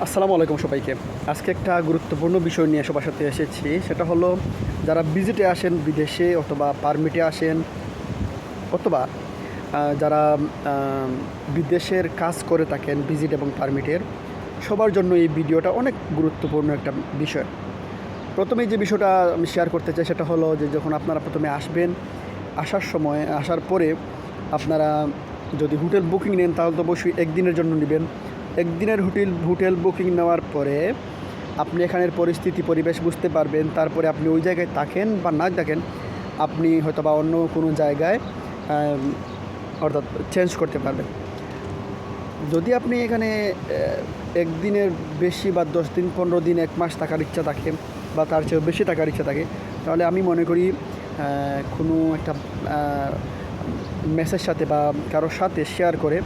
আসসালামু আলাইকুম সবাইকে। আজকে একটা গুরুত্বপূর্ণ বিষয় নিয়ে সবার সাথে এসেছি। সেটা হলো যারা ভিজিটে আসেন বিদেশে অথবা পারমিটে আসেন অথবা যারা বিদেশের কাজ করে থাকেন ভিজিট এবং পারমিটের, সবার জন্য এই ভিডিওটা অনেক গুরুত্বপূর্ণ একটা বিষয়। প্রথমেই যে বিষয়টা আমি শেয়ার করতে চাই সেটা হলো যে যখন আপনারা প্রথমে আসবেন, আসার পরে আপনারা যদি হোটেল বুকিং নেন তাহলে তো অবশ্যই একদিনের জন্য নেবেন। একদিনের হোটেল বুকিং নেওয়ার পরে আপনি এখানের পরিবেশ বুঝতে পারবেন। তারপরে আপনি ওই জায়গায় থাকেন বা না থাকেন, আপনি হয়তো বা অন্য কোনো জায়গায় অর্থাৎ চেঞ্জ করতে পারবেন। যদি আপনি এখানে একদিনের বেশি বা 10 দিন 15 দিন 1 মাস থাকার ইচ্ছা থাকে বা তার চেয়েও বেশি থাকার ইচ্ছা থাকে, তাহলে আমি মনে করি কোনো একটা মেসের সাথে বা কারোর সাথে শেয়ার করে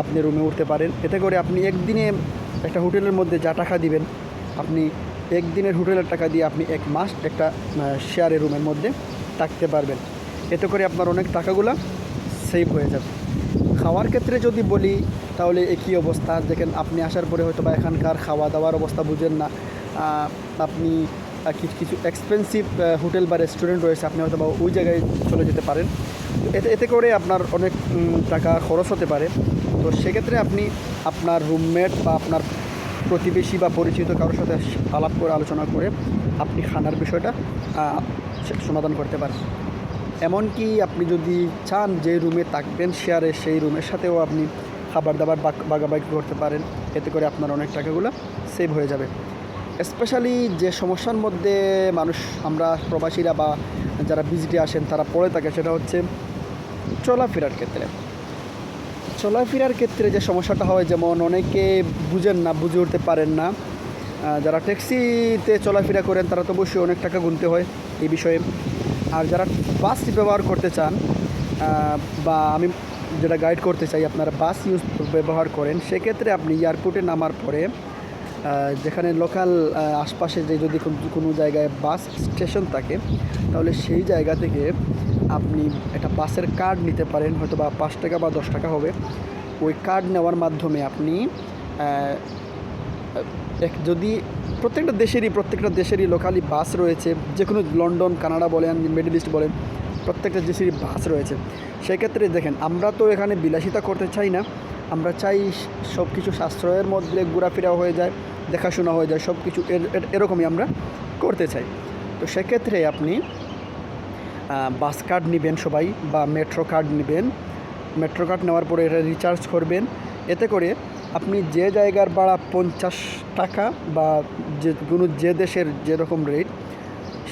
আপনি রুমে উঠতে পারেন। এতে করে আপনি একদিনে একটা হোটেলের মধ্যে যা টাকা দিবেন, আপনি একদিনের হোটেলের টাকা দিয়ে আপনি 1 মাস একটা শেয়ারের রুমের মধ্যে থাকতে পারবেন। এতে করে আপনার অনেক টাকাগুলো সেভ হয়ে যাবে। খাওয়ার ক্ষেত্রে যদি বলি তাহলে একই অবস্থা। দেখেন, আপনি আসার পরে হয়তো বা এখানকার খাওয়া দাওয়ার অবস্থা বুঝেন না। আপনি কিছু এক্সপেন্সিভ হোটেল বা রেস্টুরেন্ট রয়েছে, আপনি হয়তো বা ওই জায়গায় চলে যেতে পারেন। এতে করে আপনার অনেক টাকা খরচ হতে পারে। তো সেক্ষেত্রে আপনি আপনার রুমমেট বা আপনার প্রতিবেশী বা পরিচিত কারোর সাথে আলাপ করে আলোচনা করে আপনি খানার বিষয়টা সমাধান করতে পারেন। এমনকি আপনি যদি চান যে রুমে থাকবেন শেয়ারে, সেই রুমের সাথেও আপনি খাবার দাবার ভাগাভাগি করতে পারেন। এতে করে আপনার অনেক টাকাগুলো সেভ হয়ে যাবে। স্পেশালি যে সমস্যার মধ্যে আমরা প্রবাসীরা বা যারা ভিজিটে আসেন তারা পড়ে থাকে, সেটা হচ্ছে চলাফেরার ক্ষেত্রে যে সমস্যাটা হয়, যেমন অনেকে বুঝে উঠতে পারেন না। যারা ট্যাক্সিতে চলাফেরা করেন তারা তো অবশ্যই অনেক টাকা গুনতে হয় এই বিষয়ে। আর যারা বাস ব্যবহার করতে চান বা আমি যেটা গাইড করতে চাই, আপনারা বাস ব্যবহার করেন, সেক্ষেত্রে আপনি এয়ারপোর্টে নামার পরে যেখানে লোকাল আশপাশে যদি কোনো জায়গায় বাস স্টেশন থাকে, তাহলে সেই জায়গা থেকে আপনি একটা বাসের কার্ড নিতে পারেন। হয়তো বা 5 টাকা বা 10 টাকা হবে। ওই কার্ড নেওয়ার মাধ্যমে আপনি যদি প্রত্যেকটা দেশেরই লোকালি বাস রয়েছে, যে কোনো লন্ডন, কানাডা বলেন, মিডল ইস্ট বলেন, প্রত্যেকটা দেশেরই বাস রয়েছে। সেক্ষেত্রে দেখেন, আমরা তো এখানে বিলাসিতা করতে চাই না, আমরা চাই সব কিছু সাশ্রয়ের মধ্যে ঘোরাফেরাও হয়ে যায়, দেখাশোনা হয়ে যায়, সব কিছু এরকমই আমরা করতে চাই। তো সেক্ষেত্রে আপনি বাস কার্ড নেবেন সবাই, বা মেট্রো কার্ড নেবেন। মেট্রো কার্ড নেওয়ার পরে এটা রিচার্জ করবেন। এতে করে আপনি যে জায়গার ভাড়া 50 টাকা বা যে দেশের যেরকম রেট,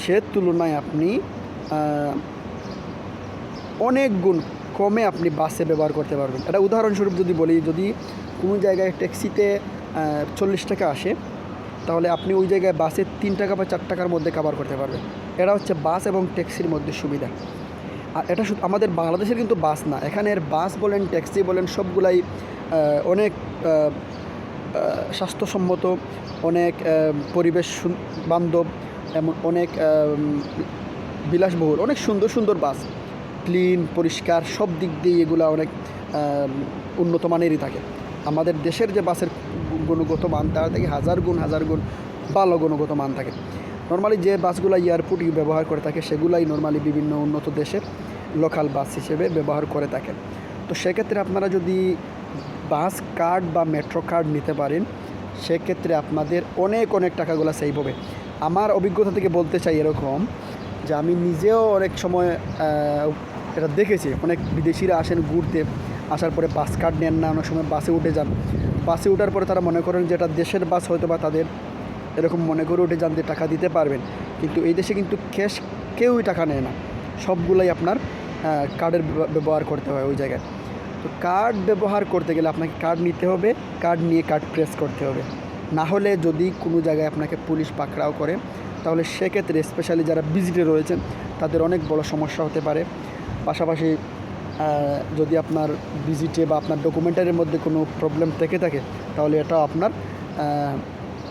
সে তুলনায় আপনি অনেক গুণ কমে আপনি বাসে ব্যবহার করতে পারবেন। এটা উদাহরণস্বরূপ যদি বলি, যদি কোনো জায়গায় ট্যাক্সিতে 40 টাকা আসে, তাহলে আপনি ওই জায়গায় বাসে 3 টাকা বা 4 টাকার মধ্যে কভার করতে পারবেন। এটা হচ্ছে বাস এবং ট্যাক্সির মধ্যে সুবিধা। আর এটা শুধু আমাদের বাংলাদেশের কিন্তু বাস না, এখানের বাস বলেন, ট্যাক্সি বলেন, সবগুলাই অনেক স্বাস্থ্যসম্মত, অনেক পরিবেশ বান্ধব, এমন অনেক বিলাসবহুল, অনেক সুন্দর সুন্দর বাস, ক্লিন, পরিষ্কার, সব দিক দিয়ে এগুলো অনেক উন্নত মানেরই থাকে। আমাদের দেশের যে বাসের গুণগত মান, তার থেকে হাজার গুণ ভালো গুণগত মান থাকে। নর্মালি যে বাসগুলো এয়ারপোর্ট ব্যবহার করে থাকে, সেগুলাই নর্মালি বিভিন্ন উন্নত দেশের লোকাল বাস হিসেবে ব্যবহার করে থাকেন। তো সেক্ষেত্রে আপনারা যদি বাস কার্ড বা মেট্রো কার্ড নিতে পারেন, সেক্ষেত্রে আপনাদের অনেক টাকাগুলো সেভ হবে। আমার অভিজ্ঞতা থেকে বলতে চাই এরকম, যে আমি নিজেও অনেক সময় এটা দেখেছি। অনেক বিদেশিরা আসেন ঘুরতে, আসার পরে বাস কার্ড নেন না, অনেক সময় বাসে উঠে যান। বাসে ওঠার পরে তারা মনে করেন যে এটা দেশের বাস, হয়তো বা তাদের এরকম মনে করে উঠে যান যে টাকা দিতে পারবেন। কিন্তু এই দেশে কিন্তু ক্যাশ কেউই টাকা নেয় না, সবগুলোই আপনার কার্ডের ব্যবহার করতে হয় ওই জায়গায়। তো কার্ড ব্যবহার করতে গেলে আপনাকে কার্ড নিতে হবে, কার্ড নিয়ে কার্ড প্রেস করতে হবে। না হলে যদি কোনো জায়গায় আপনাকে পুলিশ পাকড়াও করে, তাহলে সেক্ষেত্রে স্পেশালি যারা ভিজিটে রয়েছেন তাদের অনেক বড় সমস্যা হতে পারে। পাশাপাশি যদি আপনার ভিজিটে বা আপনার ডকুমেন্টারির মধ্যে কোনো প্রবলেম থেকে থাকে, তাহলে এটাও আপনার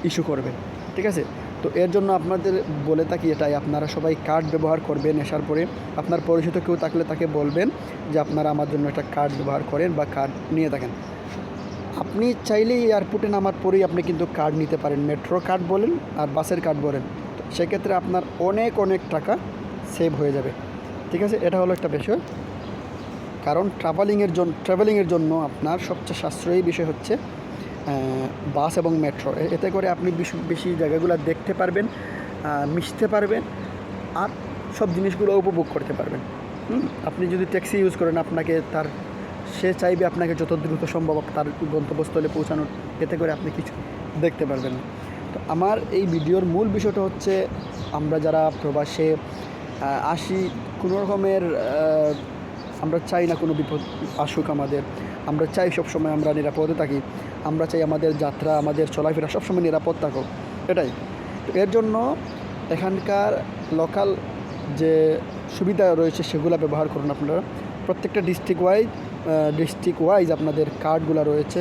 ইস্যু করবে। ঠিক আছে? তো এর জন্য আপনাদের বলে থাকি এটাই, আপনারা সবাই কার্ড ব্যবহার করবেন। আসার পরে আপনার পরিচিত কেউ থাকলে তাকে বলবেন যে আপনারা আমার জন্য একটা কার্ড ব্যবহার করেন বা কার্ড নিয়ে থাকেন। আপনি চাইলেই এয়ারপোর্টে নামার পরেই আপনি কিন্তু কার্ড নিতে পারেন, মেট্রো কার্ড বলেন আর বাসের কার্ড বলেন। তো সেক্ষেত্রে আপনার অনেক অনেক টাকা সেভ হয়ে যাবে। ঠিক আছে, এটা হলো একটা বিষয়। কারণ ট্রাভেলিংয়ের জন্য আপনার সবচেয়ে সাশ্রয়ী বিষয় হচ্ছে বাস এবং মেট্রো। এতে করে আপনি বেশি বেশি জায়গাগুলো দেখতে পারবেন, মিশতে পারবেন, আর সব জিনিসগুলো উপভোগ করতে পারবেন। আপনি যদি ট্যাক্সি ইউজ করেন, সে চাইবে আপনাকে যত দ্রুত সম্ভব তার গন্তব্যস্থলে পৌঁছানোর, এতে করে আপনি কিছু দেখতে পারবেন না। তো আমার এই ভিডিওর মূল বিষয়টা হচ্ছে, আমরা যারা প্রবাসে আসি, কোনো রকমের আমরা চাই না কোনো বিপদ আসুক আমাদের। আমরা চাই সবসময় আমরা নিরাপদে থাকি। আমরা চাই আমাদের যাত্রা, আমাদের চলাফেরা সবসময় নিরাপদ থাকুক, এটাই। তো এর জন্য এখানকার লোকাল যে সুবিধা রয়েছে সেগুলো ব্যবহার করুন আপনারা। প্রত্যেকটা ডিস্ট্রিক্ট ওয়াইজ আপনাদের কার্ডগুলো রয়েছে।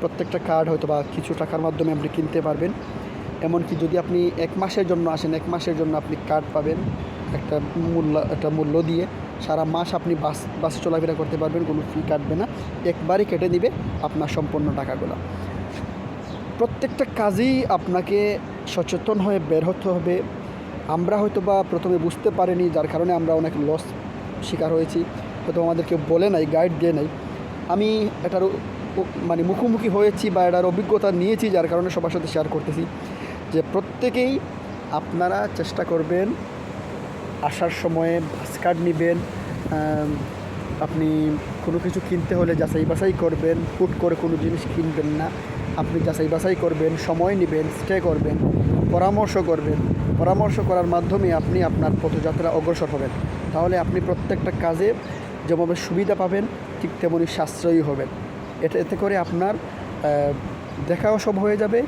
প্রত্যেকটা কার্ড হয়তো বা কিছু টাকার মাধ্যমে আপনি কিনতে পারবেন। এমনকি যদি আপনি 1 মাসের জন্য আসেন, 1 মাসের জন্য আপনি কার্ড পাবেন একটা মূল্য দিয়ে। সারা মাস আপনি বাসে চলাফেরা করতে পারবেন, কোনো ফি কাটবে না, একবারই কেটে দিবে আপনার সম্পূর্ণ টাকাগুলো। প্রত্যেকটা কাজেই আপনাকে সচেতন হয়ে বের হতে হবে। আমরা হয়তো বা প্রথমে বুঝতে পারিনি, যার কারণে আমরা অনেক লস শিকার হয়েছি। হয়তো আমাদেরকে বলে নাই, গাইড দিয়ে নাই। আমি এটার মানে মুখোমুখি হয়েছি বা এটার অভিজ্ঞতা নিয়েছি, যার কারণে সবার সাথে শেয়ার করতেছি যে প্রত্যেকেই আপনারা চেষ্টা করবেন আসার সময়ে বাস কার্ড নেবেন। আপনি কোনো কিছু কিনতে হলে যাচাই বাছাই করবেন, হুট করে কোনো জিনিস কিনবেন না। আপনি যাচাই বাছাই করবেন, সময় নেবেন, স্টে করবেন, পরামর্শ করার মাধ্যমে আপনি আপনার পথযাত্রা অগ্রসর হবেন। তাহলে আপনি প্রত্যেকটা কাজে যেভাবে সুবিধা পাবেন, ঠিক তেমনই সাশ্রয়ী হবেন। এতে করে আপনার দেখাও সব হয়ে যাবে,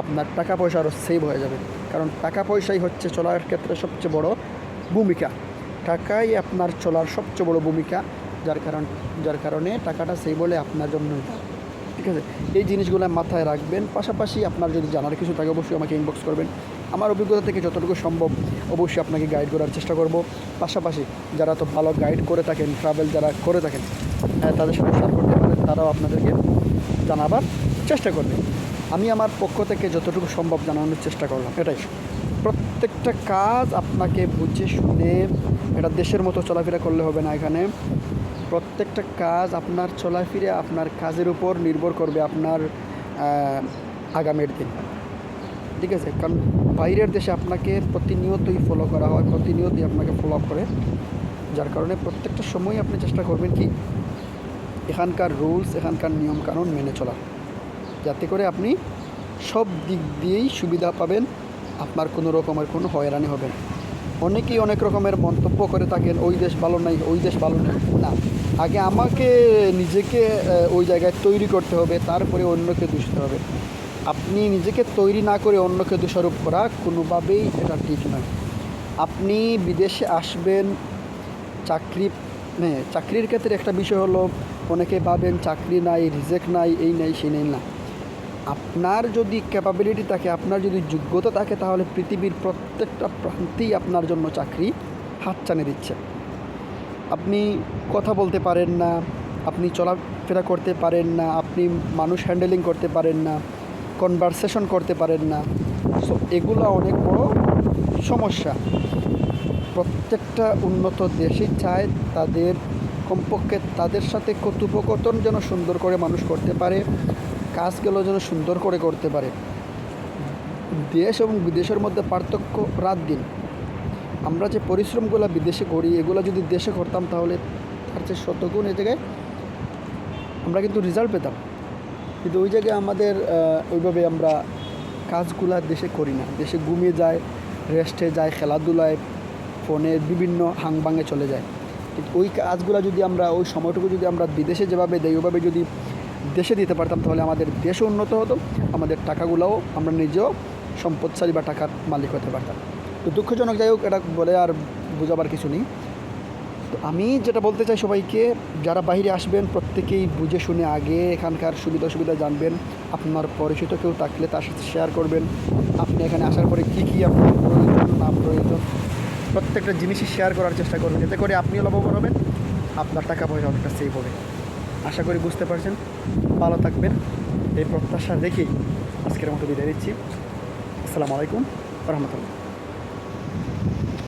আপনার টাকা পয়সা আরও সেভ হয়ে যাবে। কারণ টাকা পয়সাই হচ্ছে চলার ক্ষেত্রে সবচেয়ে বড় ভূমিকা। টাকাই আপনার চলার সবচেয়ে বড় ভূমিকা, যার কারণে টাকাটা সেই বলে আপনার জন্য। ঠিক আছে, এই জিনিসগুলো মাথায় রাখবেন। পাশাপাশি আপনার যদি জানার কিছু থাকে অবশ্যই আমাকে ইনবক্স করবেন। আমার অভিজ্ঞতা থেকে যতটুকু সম্ভব অবশ্যই আপনাকে গাইড করার চেষ্টা করব। পাশাপাশি যারা তো ভালো গাইড করে থাকেন, ট্রাভেল যারা করে থাকেন, তাদের সাথে শেয়ার করতে পারেন, তারাও আপনাদেরকে জানাবার চেষ্টা করবেন। আমি আমার পক্ষ থেকে যতটুকু সম্ভব জানানোর চেষ্টা করলাম, এটাই। প্রত্যেকটা কাজ আপনাকে বুঝে শুনে, এটা দেশের মতো চলাফেরা করলে হবে না। এখানে প্রত্যেকটা কাজ আপনার চলাফেরা, আপনার কাজের উপর নির্ভর করবে আপনার আগামীর দিন। ঠিক আছে, কারণ বাইরের দেশে আপনাকে প্রতিনিয়তই ফলো করা হয়, প্রতিনিয়তই আপনাকে ফলো আপ করে, যার কারণে প্রত্যেকটা সময় আপনি চেষ্টা করবেন কি এখানকার রুলস, এখানকার নিয়মকানুন মেনে চলা, যাতে করে আপনি সব দিক দিয়েই সুবিধা পাবেন, আপনার কোনো রকমের কোনো হয়রানি হবে না। অনেকেই অনেক রকমের মন্তব্য করে থাকেন, ওই দেশ ভালো নাই, ওই দেশ ভালো নেই। না, আগে আমাকে নিজেকে ওই জায়গায় তৈরি করতে হবে, তারপরে অন্যকে দোষাতে হবে। আপনি নিজেকে তৈরি না করে অন্যকে দোষারোপ করা কোনোভাবেই এটা ঠিক নয়। আপনি বিদেশে আসবেন, চাকরির ক্ষেত্রে একটা বিষয় হলো, অনেকে ভাবেন চাকরি নাই, রিজেক্ট নাই, এই নাই সেই নেই। না, আপনার যদি ক্যাপাবিলিটি থাকে, আপনার যদি যোগ্যতা থাকে, তাহলে পৃথিবীর প্রত্যেকটা প্রান্তেই আপনার জন্য চাকরি হাতছানি দিচ্ছে। আপনি কথা বলতে পারেন না, আপনি চলাফেরা করতে পারেন না, আপনি মানুষ হ্যান্ডেলিং করতে পারেন না, কনভারসেশন করতে পারেন না। সো এগুলো অনেক বড় সমস্যা। প্রত্যেকটা উন্নত দেশই চায় তাদের কমপক্ষে তাদের সাথে কথোপকথন যেন সুন্দর করে মানুষ করতে পারে, কাজগুলো যেন সুন্দর করে করতে পারে। দেশ এবং বিদেশের মধ্যে পার্থক্য রাত দিন। আমরা যে পরিশ্রমগুলো বিদেশে করি, এগুলো যদি দেশে করতাম তাহলে তার চেয়ে শতগুণ এই জায়গায় আমরা কিন্তু রেজাল্ট পেতাম। কিন্তু ওই জায়গায় আমাদের ওইভাবে আমরা কাজগুলা দেশে করি না। দেশে ঘুমিয়ে যায়, রেস্টে যায়, খেলাধুলায়, ফোনের বিভিন্ন হাংবাঙে চলে যায়। কিন্তু ওই কাজগুলো যদি আমরা, ওই সময়টুকু যদি আমরা বিদেশে যেভাবে দেই, ওইভাবে যদি দেশে দিতে পারতাম, তাহলে আমাদের দেশও উন্নত হতো, আমাদের টাকাগুলোও আমরা নিজেও সম্পদশালী বা টাকার মালিক হতে পারতাম। তো দুঃখজনক, যাই হোক, এটা বলে আর বোঝাবার কিছু নেই। তো আমি যেটা বলতে চাই সবাইকে, যারা বাইরে আসবেন প্রত্যেকেই বুঝে শুনে আগে এখানকার সুবিধা জানবেন। আপনার পরিচিত কেউ থাকলে তার সাথে শেয়ার করবেন। আপনি এখানে আসার পরে কী আপনার প্রয়োজন না প্রয়োজন প্রত্যেকটা জিনিসই শেয়ার করার চেষ্টা করবেন, যাতে করে আপনিও লাভবান হবেন, আপনার টাকা পয়সা অনেকটা সেভ হবে। আশা করি বুঝতে পারছেন। ভালো থাকবেন। এই প্রত্যাশা রেখেই আজকের মতো বিদায় দিচ্ছি। আসসালামু আলাইকুম রহমতুল্লাহ।